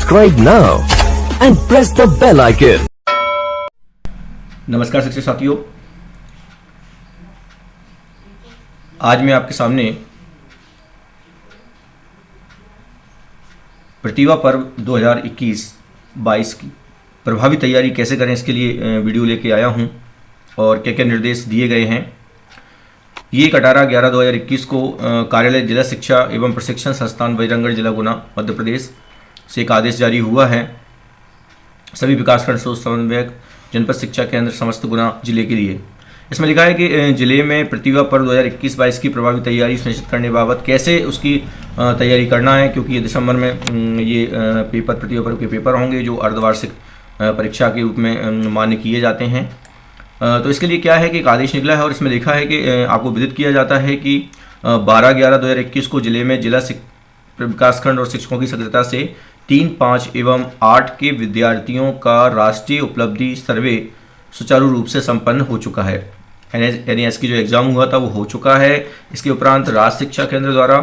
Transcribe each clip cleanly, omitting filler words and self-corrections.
Subscribe now and press the bell icon. नमस्कार शिक्षक साथियों, आज मैं आपके सामने प्रतिभा पर्व 2021-22 की प्रभावी तैयारी कैसे करें इसके लिए वीडियो लेके आया हूं और क्या क्या निर्देश दिए गए हैं। ये 18/11/2021 को कार्यालय जिला शिक्षा एवं प्रशिक्षण संस्थान बजरंगगढ़ जिला गुना मध्य प्रदेश से एक आदेश जारी हुआ है सभी विकासखंड समन्वयक जनपद शिक्षा केंद्र समस्त गुना जिले के लिए। इसमें लिखा है कि जिले में प्रतिभा पर्व 2021-22 की प्रभावी तैयारी सुनिश्चित करने बाबत कैसे उसकी तैयारी करना है, क्योंकि ये दिसंबर में ये प्रतिभा पर्व के पेपर होंगे जो अर्धवार्षिक परीक्षा के रूप में मान्य किए जाते हैं। तो इसके लिए क्या है कि एक आदेश निकला है और इसमें लिखा है कि आपको विदित किया जाता है कि 12/11/2021 को जिले में जिला विकासखंड और शिक्षकों की सक्रियता से 3, 5 एवं 8 के विद्यार्थियों का राष्ट्रीय उपलब्धि सर्वे सुचारू रूप से संपन्न हो चुका है। NAS की जो एग्ज़ाम हुआ था वो हो चुका है। इसके उपरांत राज्य शिक्षा केंद्र द्वारा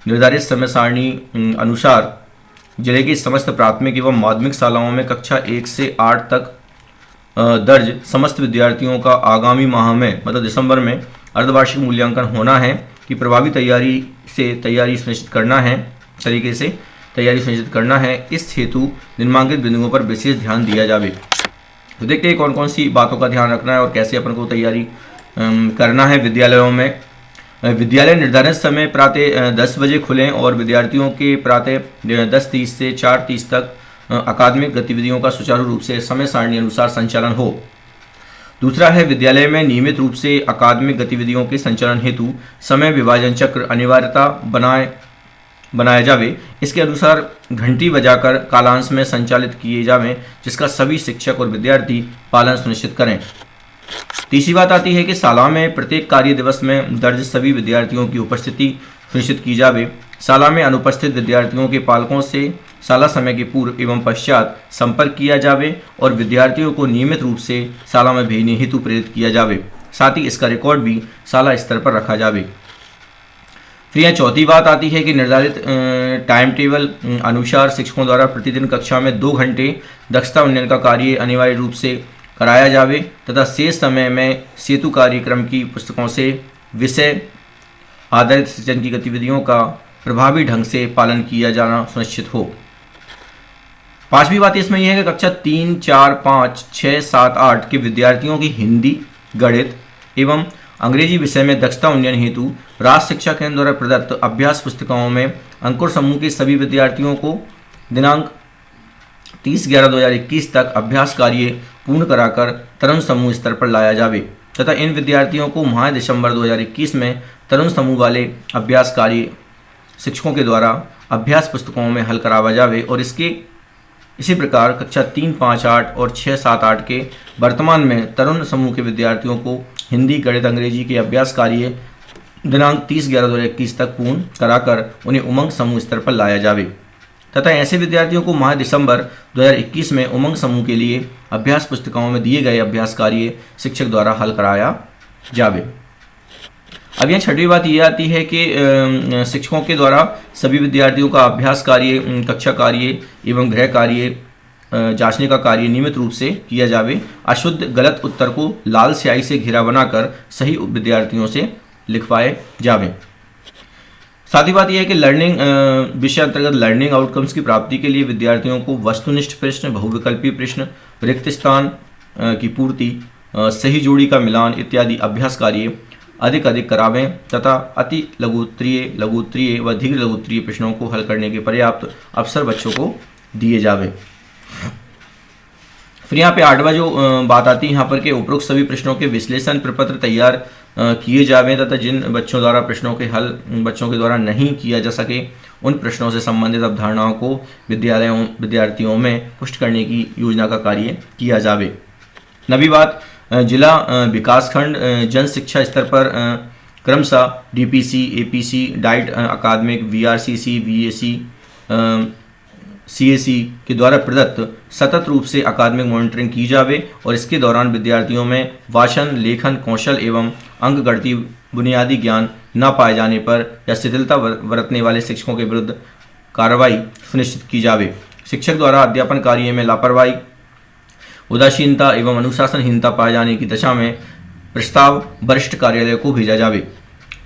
निर्धारित समय सारणी अनुसार जिले की समस्त प्राथमिक एवं माध्यमिक शालाओं में कक्षा 1 से 8 तक दर्ज समस्त विद्यार्थियों का आगामी माह में मतलब दिसंबर में अर्धवार्षिक मूल्यांकन होना है कि प्रभावी तैयारी सुनिश्चित करना है तरीके से तैयारी सुनिश्चित करना है। इस हेतु निम्नांकित बिंदुओं पर विशेष ध्यान दिया जावे। तो देखते हैं कौन कौन सी बातों का ध्यान रखना है और कैसे अपन को तैयारी करना है। विद्यालयों में विद्यालय निर्धारित समय प्रातः 10 बजे खुलें और विद्यार्थियों के प्रातः 10:30 से 4:30 तक अकादमिक गतिविधियों का सुचारू रूप से समय सारणी अनुसार संचालन हो। दूसरा है विद्यालय में नियमित रूप से अकादमिक गतिविधियों के संचालन हेतु समय विभाजन चक्र अनिवार्यता बनाया जावे। इसके अनुसार घंटी बजाकर कालांश में संचालित किए जावें, जिसका सभी शिक्षक और विद्यार्थी पालन सुनिश्चित करें। तीसरी बात आती है कि शाला में प्रत्येक कार्य दिवस में दर्ज सभी विद्यार्थियों की उपस्थिति सुनिश्चित की जावे। शाला में अनुपस्थित विद्यार्थियों के पालकों से शाला समय के पूर्व एवं पश्चात संपर्क किया जावे और विद्यार्थियों को नियमित रूप से शाला में भेजने हेतु प्रेरित किया जावे। साथ ही इसका रिकॉर्ड भी शाला स्तर पर रखा जावे। फिर यहाँ चौथी बात आती है कि निर्धारित टाइम टेबल अनुसार शिक्षकों द्वारा प्रतिदिन कक्षा में 2 घंटे दक्षता उन्नयन का कार्य अनिवार्य रूप से कराया जावे तथा शेष समय में सेतु कार्यक्रम की पुस्तकों से विषय आधारित शिक्षण की गतिविधियों का प्रभावी ढंग से पालन किया जाना सुनिश्चित हो। पांचवी बात इसमें यह है कि कक्षा 3, 4, 5, 6, 7, 8 के विद्यार्थियों की हिंदी, गणित एवं अंग्रेजी विषय में दक्षता उन्नयन हेतु राज्य शिक्षा केंद्र द्वारा प्रदत्त अभ्यास पुस्तिकाओं में अंकुर समूह के सभी विद्यार्थियों को दिनांक 30/11/2021 तक अभ्यास कार्य पूर्ण कराकर तरुण समूह स्तर पर लाया जावे तथा इन विद्यार्थियों को माह दिसंबर 2021 में तरुण समूह वाले अभ्यास कार्य शिक्षकों के द्वारा अभ्यास पुस्तकों में हल करावा जावे और इसी प्रकार कक्षा 3, 5, 8 और 6, 7, 8 के वर्तमान में तरुण समूह के विद्यार्थियों को हिंदी, गणित, अंग्रेजी के अभ्यास कार्य दिनांक 30/11/2021 तक पूर्ण कराकर उन्हें उमंग समूह स्तर पर लाया जावे तथा ऐसे विद्यार्थियों को माह दिसंबर 2021 में उमंग समूह के लिए अभ्यास पुस्तिकाओं में दिए गए अभ्यास कार्य शिक्षक द्वारा हल कराया जावे। अब यहाँ छठी बात ये आती है कि शिक्षकों के द्वारा सभी विद्यार्थियों का अभ्यास कार्य, कक्षा कार्य एवं गृह कार्य जांचने का कार्य नियमित रूप से किया जावे। अशुद्ध गलत उत्तर को लाल स्याही से घेरा बनाकर सही विद्यार्थियों से लिखवाए जावें। साथ ही बात यह है कि लर्निंग विषय अंतर्गत लर्निंग आउटकम्स की प्राप्ति के लिए विद्यार्थियों को वस्तुनिष्ठ प्रश्न, बहुविकल्पी प्रश्न, रिक्त स्थान की पूर्ति, सही जोड़ी का मिलान इत्यादि अभ्यास कार्य अधिक करावें तथा अति लघुत्तरीय व दीर्घ लघुत्तरीय प्रश्नों को हल करने के पर्याप्त अवसर बच्चों को दिए जावे। फिर यहाँ पे 8वां जो बात आती है यहाँ पर कि उपरोक्त सभी प्रश्नों के विश्लेषण प्रपत्र तैयार किए जावें तथा जिन बच्चों द्वारा प्रश्नों के हल बच्चों के द्वारा नहीं किया जा सके उन प्रश्नों से संबंधित अवधारणाओं को विद्यार्थियों में पुष्ट करने की योजना का कार्य किया जावे। 9वीं बात, जिला विकासखंड जन शिक्षा स्तर पर क्रमशः DPC, APC, डाइट अकादमिक, VRCC, VAC, CAC के द्वारा प्रदत्त सतत रूप से अकादमिक मॉनिटरिंग की जावे और इसके दौरान विद्यार्थियों में वाचन, लेखन कौशल एवं अंक गणितीय बुनियादी ज्ञान न पाए जाने पर या शिथिलता बरतने वाले शिक्षकों के विरुद्ध कार्रवाई सुनिश्चित की जावे। शिक्षक द्वारा अध्यापन कार्य में लापरवाही, उदासीनता एवं अनुशासनहीनता पाए जाने की दशा में प्रस्ताव वरिष्ठ कार्यालय को भेजा जावे।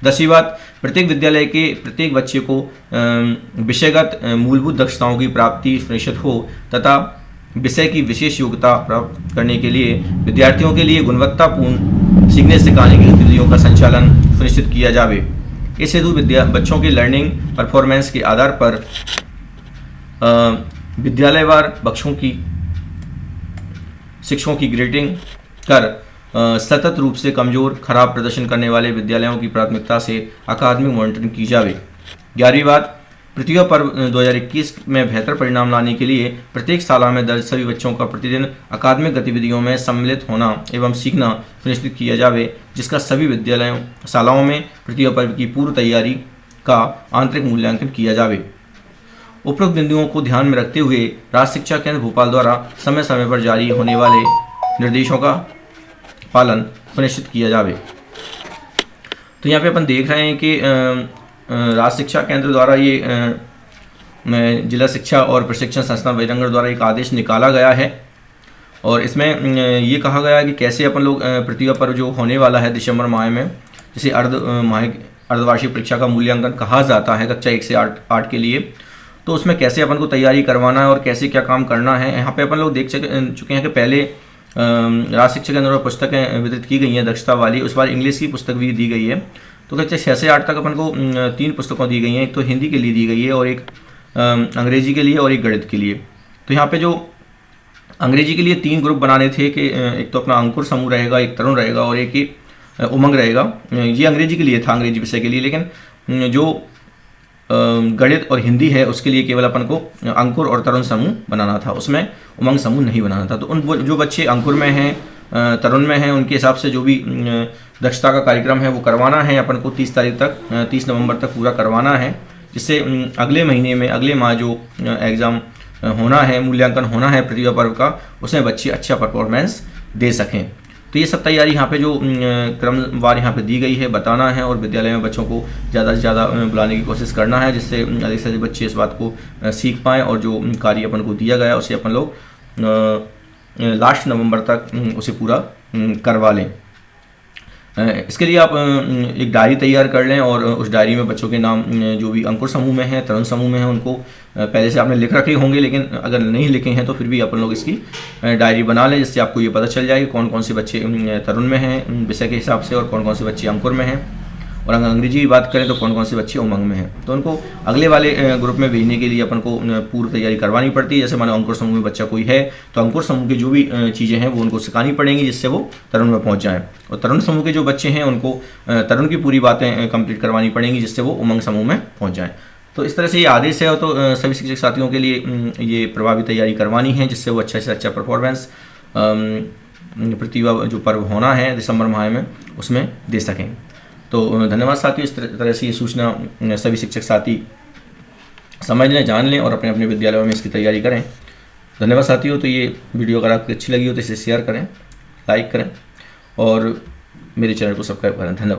10वीं बात, प्रत्येक विद्यालय के प्रत्येक बच्चे को विषयगत मूलभूत दक्षताओं की प्राप्ति सुनिश्चित हो तथा विषय की विशेष योग्यता प्राप्त करने के लिए विद्यार्थियों के लिए गुणवत्तापूर्ण सीखने सिखाने की गतिविधियों का संचालन सुनिश्चित किया जावे। इस हेतु बच्चों के लर्निंग परफॉर्मेंस के आधार पर विद्यालयवार शिक्षकों की ग्रेडिंग कर सतत रूप से कमजोर खराब प्रदर्शन करने वाले विद्यालयों की प्राथमिकता से अकादमिक मॉनिटरिंग की जावे। 11वीं बात, प्रतिभा पर्व 2021 में बेहतर परिणाम लाने के लिए प्रत्येक शाला में दर्ज सभी बच्चों का प्रतिदिन अकादमिक गतिविधियों में सम्मिलित होना एवं सीखना सुनिश्चित किया जावे, जिसका सभी विद्यालयों शालाओं में प्रतिभा पर्व की पूर्व तैयारी का आंतरिक मूल्यांकन किया जावे। उपरोक्त बिंदुओं को ध्यान में रखते हुए राज्य शिक्षा केंद्र भोपाल द्वारा समय समय पर जारी होने वाले निर्देशों का पालन सुनिश्चित किया जावे। तो यहाँ पे अपन देख रहे हैं कि राज्य शिक्षा केंद्र द्वारा ये जिला शिक्षा और प्रशिक्षण संस्थान विजयनगर द्वारा एक आदेश निकाला गया है और इसमें ये कहा गया है कि कैसे अपन लोग प्रतिभा पर्व जो होने वाला है दिसंबर माह में, जिसे अर्धवार्षिक परीक्षा का मूल्यांकन कहा जाता है कक्षा 1 से 8 के लिए, तो उसमें कैसे अपन को तैयारी करवाना है और कैसे क्या काम करना है। यहाँ पे अपन लोग देख चुके हैं कि पहले राज्य शिक्षा केंद्र पर पुस्तकें वितरित की गई हैं दक्षता वाली, उस बार इंग्लिश की पुस्तक भी दी गई है। तो कक्षा 6 से 8 तक अपन को 3 पुस्तकों दी गई हैं, एक तो हिंदी के लिए दी गई है और एक अंग्रेजी के लिए और एक गणित के लिए। तो यहाँ पे जो अंग्रेजी के लिए 3 ग्रुप बनाने थे कि एक तो अपना अंकुर समूह रहेगा, एक तरुण रहेगा और एक ही उमंग रहेगा। ये अंग्रेजी के लिए था, अंग्रेजी विषय के लिए, लेकिन जो गणित और हिंदी है उसके लिए केवल अपन को अंकुर और तरुण समूह बनाना था, उसमें उमंग समूह नहीं बनाना था। तो उन जो बच्चे अंकुर में हैं, तरुण में हैं, उनके हिसाब से जो भी दक्षता का कार्यक्रम है वो करवाना है अपन को 30 तारीख तक, 30 नवंबर तक पूरा करवाना है, जिससे अगले महीने में अगले माह जो एग्ज़ाम होना है, मूल्यांकन होना है प्रतिभा पर्व का, उसमें बच्चे अच्छा परफॉर्मेंस दे सकें। तो ये सब तैयारी यहाँ पे जो क्रमवार यहाँ पे दी गई है बताना है और विद्यालय में बच्चों को ज़्यादा से ज़्यादा बुलाने की कोशिश करना है, जिससे अधिक से अधिक बच्चे इस बात को सीख पाएँ और जो कार्य अपन को दिया गया उसे अपन लोग लास्ट नवंबर तक उसे पूरा करवा लें। इसके लिए आप एक डायरी तैयार कर लें और उस डायरी में बच्चों के नाम जो भी अंकुर समूह में हैं, तरुण समूह में हैं, उनको पहले से आपने लिख रखे होंगे, लेकिन अगर नहीं लिखे हैं तो फिर भी अपन लोग इसकी डायरी बना लें, जिससे आपको ये पता चल जाए कि कौन कौन से बच्चे तरुण में हैं विषय के हिसाब से और कौन कौन से बच्चे अंकुर में हैं, और अगर अंग्रेजी की बात करें तो कौन कौन से बच्चे उमंग में हैं। तो उनको अगले वाले ग्रुप में भेजने के लिए अपन को पूर्व तैयारी करवानी पड़ती है। जैसे मानो अंकुर समूह में बच्चा कोई है तो अंकुर समूह की जो भी चीज़ें हैं वो उनको सिखानी पड़ेंगी, जिससे वो तरुण में पहुंच जाएं, और तरुण समूह के जो बच्चे हैं उनको तरुण की पूरी बातें कंप्लीट करवानी पड़ेंगी, जिससे वो उमंग समूह में पहुँच जाएँ। तो इस तरह से ये आदेश है, तो सभी शिक्षक साथियों के लिए ये प्रभावी तैयारी करवानी है, जिससे वो अच्छा से अच्छा परफॉर्मेंस प्रतिभा जो पर्व होना है दिसंबर माह में उसमें दे सकें। तो धन्यवाद साथियों। इस तरह से ये सूचना सभी शिक्षक साथी समझ लें, जान लें और अपने अपने विद्यालयों में इसकी तैयारी करें। धन्यवाद साथियों। तो ये वीडियो अगर आपको अच्छी लगी हो तो इसे शेयर करें, लाइक करें और मेरे चैनल को सब्सक्राइब करें। धन्यवाद।